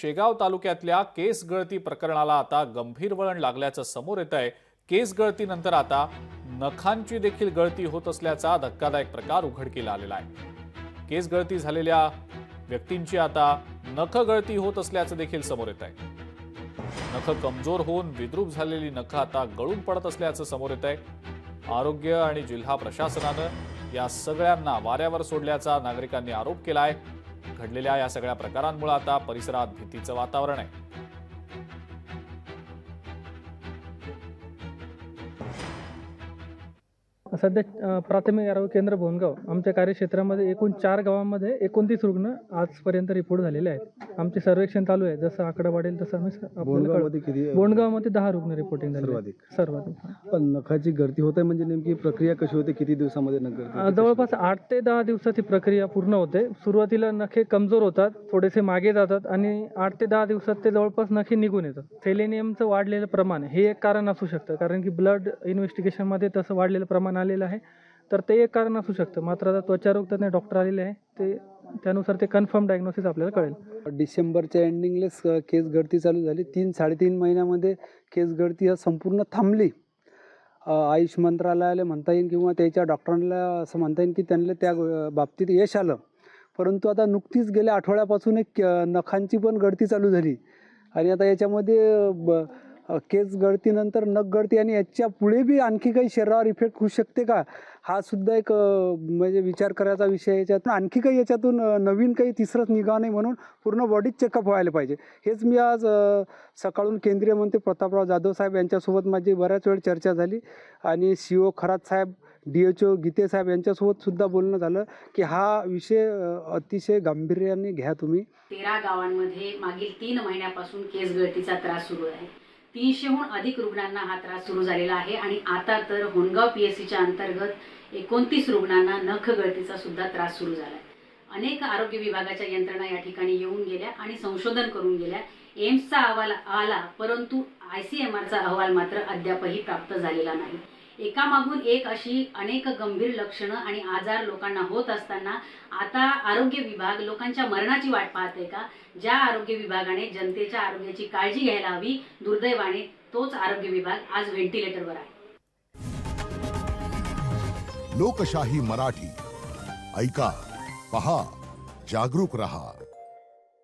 शेगाव तालुक्यातल्या केस गळती प्रकरणाला आता गंभीर वळण लागल्याचं समोर येत आहे। केस गळतीनंतर आता नखांची देखील गळती होत असल्याचा धक्कादायक प्रकार उघडकीला आलेला आहे। केस गळती झालेल्या व्यक्तींची आता नख गळती होत असल्याचं देखील समोर येत आहे। नख कमजोर होऊन विद्रूप झालेली नख आता गळून पडत असल्याचं समोर येत आहे। आरोग्य आणि जिल्हा प्रशासनानं या सगळ्यांना वाऱ्यावर सोडल्याचा नागरिकांनी आरोप केला आहे। घडलेल्या या सगळ्या प्रकारांमुळे आता परिसरात भीतीचं वातावरण आहे। सध्या प्राथमिक आरोग्य केंद्र बोनगाव आमच्या कार्यक्षेत्रामध्ये एकूण 4 गावांमध्ये 29 रुग्ण आजपर्यंत रिपोर्ट झालेले आहेत। आमचे सर्वेक्षण चालू आहे, जसं आकडा वाढेल तसं आम्ही बोनगावमध्ये 10 रुग्ण रिपोर्टिंग झाले सर्वाधिक। पण नखाची गळती होते म्हणजे नेमकी प्रक्रिया कशी होते, किती दिवसामध्ये नख गळती? जवळपास 8 ते 10 दिवसात ही प्रक्रिया पूर्ण होते। सुरुवातीला नखे कमजोर होतात, थोडेसे मागे जातात आणि 8 ते 10 दिवसात ते जवळपास नखे निघून येतात। सेलेनियमचं वाढलेलं प्रमाण हे एक कारण असू शकतं, कारण की ब्लड इन्व्हेस्टिगेशनमध्ये तसं वाढलेलं प्रमाण आलेलं आहे, तर ते एक कारण असू शकतं। मात्र आता त्वचारोग तज्ञ डॉक्टर आलेले आहे, ते त्यानुसार ते कन्फर्म डायग्नोसिस आपल्याला कळेल। डिसेंबरच्या एंडिंगलेच केस गळती चालू झाली। 3-3.5 महिन्यामध्ये केस गळती हा संपूर्ण थांबली। आयुष मंत्रालयाला म्हणता येईल किंवा त्याच्या डॉक्टरांना असं म्हणता येईल की त्यांना त्या बाबतीत यश आलं। परंतु आता नुकतीच गेल्या आठवड्यापासून एक नखांची पण गळती चालू झाली आणि आता याच्यामध्ये केस गळतीनंतर नख गळती आणि याच्या पुढे बी आणखी काही शरीरावर इफेक्ट होऊ शकते का, हा सुद्धा एक म्हणजे विचार करायचा विषय। याच्यातून आणखी काही याच्यातून नवीन काही तिसरंच निघा नाही, म्हणून पूर्ण बॉडीच चेकअप व्हायला पाहिजे। हेच मी आज सकाळून केंद्रीय मंत्री प्रतापराव जाधव साहेब यांच्यासोबत माझी बऱ्याच वेळ चर्चा झाली आणि CO खरात साहेब, DHO गीते साहेब यांच्यासोबत सुद्धा बोलणं झालं की हा विषय अतिशय गांभीर्याने घ्या तुम्ही। 13 गावांमध्ये मागील 3 महिन्यापासून केस गळतीचा त्रास सुरू आहे। 300हून अधिक रुग्णांना हा त्रास सुरू झालेला आहे आणि आता तर होनगाव PSCच्या अंतर्गत 29 रुग्णांना नख गळतीचा सुद्धा त्रास सुरू झाला आहे। अनेक आरोग्य विभागाच्या यंत्रणा या ठिकाणी येऊन गेल्या आणि संशोधन करून गेल्या। एम्सचा अहवाल आला, परंतु ICMRचा अहवाल मात्र अद्यापही प्राप्त झालेला नाही। एकामागून एक अशी अनेक गंभीर लक्षणं आणि आजार लोकांना होत असताना आता आरोग्य विभाग लोकांच्या मरणाची वाट पाहते का? ज्या आरोग्य विभागाने जनतेच्या आरोग्याची काळजी घ्यायला हवी, दुर्दैवाने तोच आरोग्य विभाग आज व्हेंटिलेटरवर आहे। लोकशाही मराठी ऐका, पहा, जागरूक रहा।